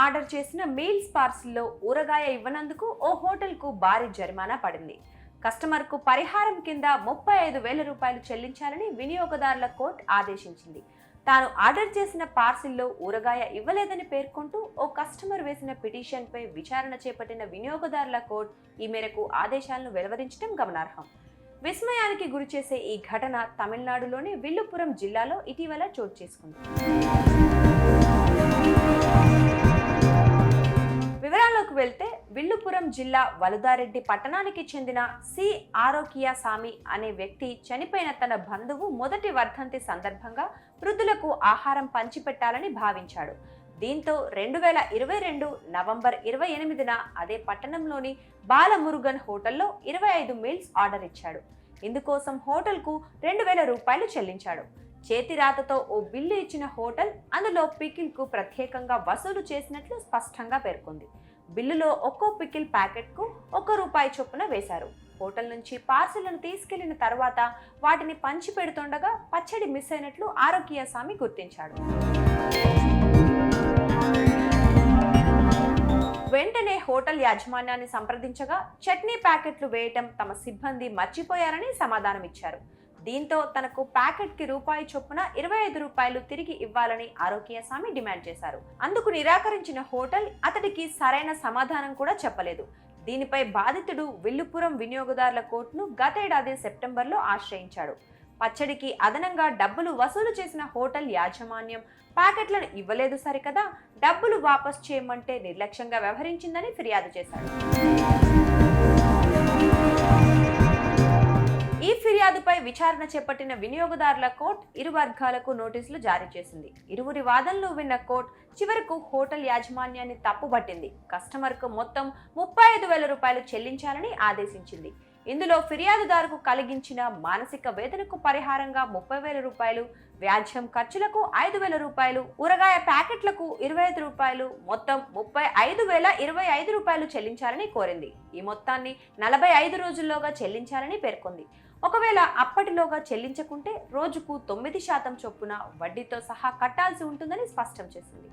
Order చేసిన meals పార్సిల్లో ఊరగాయ ఇవ్వనందుకు ఓ హోటల్కు భారీ జరిమానా పడింది. కస్టమర్కు పరిహారం కింద 35,000 రూపాయలు చెల్లించాలని వినియోగదారుల కోర్టు ఆదేశించింది. తాను ఆర్డర్ చేసిన పార్సిల్లో ఊరగాయ ఇవ్వలేదని పేర్కొంటూ ఓ కస్టమర్ వేసిన పిటిషన్పై విచారణ చేపట్టిన వినియోగదారుల కోర్టు ఈ మేరకు ఆదేశాలను వెలువరించడం గమనార్హం. విస్మయానికి గురిచేసే ఈ ఘటన తమిళనాడులోని విల్లుపురం జిల్లాలో ఇటీవల చోటు చేసుకుంది. వివరాల్లోకి వెళ్తే విల్లుపురం జిల్లా వలుదారెడ్డి పట్టణానికి చెందిన సి ఆరోకియాసామి అనే వ్యక్తి చనిపోయిన తన బంధువు మొదటి వర్ధంతి సందర్భంగా వృద్ధులకు ఆహారం పంచిపెట్టాలని భావించాడు. దీంతో 2022 నవంబర్ 28న అదే పట్టణంలోని బాలమురుగన్ హోటల్లో 25 మీల్స్ ఆర్డర్ ఇచ్చాడు. ఇందుకోసం హోటల్కు 2,000 రూపాయలు చెల్లించాడు. చేతిరాతతో ఓ బిల్లు ఇచ్చిన హోటల్ అందులో పికిల్కు ప్రత్యేకంగా వసూలు చేసినట్లు స్పష్టంగా పేర్కొంది. బిల్లులో ఒక్కో పికిల్ ప్యాకెట్కు ₹1 చొప్పున వేశారు. హోటల్ నుంచి పార్సిళ్లను తీసుకెళ్లిన తర్వాత వాటిని పంచి పెడుతుండగా పచ్చడి మిస్ అయినట్లు ఆరోకియాసామి గుర్తించాడు. వెంటనే హోటల్ యాజమాన్యాన్ని సంప్రదించగా చట్నీ ప్యాకెట్లు వేయటం తమ సిబ్బంది మర్చిపోయారని సమాధానమిచ్చారు. దీంతో తనకు ప్యాకెట్కి ₹1 చొప్పున 25 రూపాయలు తిరిగి ఇవ్వాలని ఆరోకియాసామి డిమాండ్ చేశారు. అందుకు నిరాకరించిన హోటల్ అతడికి సరైన సమాధానం కూడా చెప్పలేదు. దీనిపై బాధితుడు విల్లుపురం వినియోగదారుల కోర్టును గతేడాది సెప్టెంబర్లో ఆశ్రయించాడు. పచ్చడికి అదనంగా డబ్బులు వసూలు చేసిన హోటల్ యాజమాన్యం ప్యాకెట్లను ఇవ్వలేదు సరికదా, డబ్బులు వాపస్ చేయమంటే నిర్లక్ష్యంగా వ్యవహరించిందని ఫిర్యాదు చేశాడు. ఈ ఫిర్యాదుపై విచారణ చేపట్టిన వినియోగదారుల కోర్టు ఇరు వర్గాలకు నోటీసులు జారీ చేసింది. ఇరువురి వాదనలు విన్న కోర్టు చివరకు హోటల్ యాజమాన్యాన్ని తప్పుపట్టింది. కస్టమర్కు మొత్తం 35,000 రూపాయలు చెల్లించాలని ఆదేశించింది. ఇందులో ఫిర్యాదుదారుకు కలిగించిన మానసిక వేదనకు పరిహారంగా 30,000 రూపాయలు, వ్యాజ్యం ఖర్చులకు 5,000 రూపాయలు, ఊరగాయ ప్యాకెట్లకు 25 రూపాయలు, మొత్తం 35,025 రూపాయలు చెల్లించాలని కోరింది. ఈ మొత్తాన్ని 45 రోజుల్లోగా చెల్లించాలని పేర్కొంది. ఒకవేళ అప్పటిలోగా చెల్లించకుంటే రోజుకు 9% చొప్పున వడ్డీతో సహా కట్టాల్సి ఉంటుందని స్పష్టం చేసింది.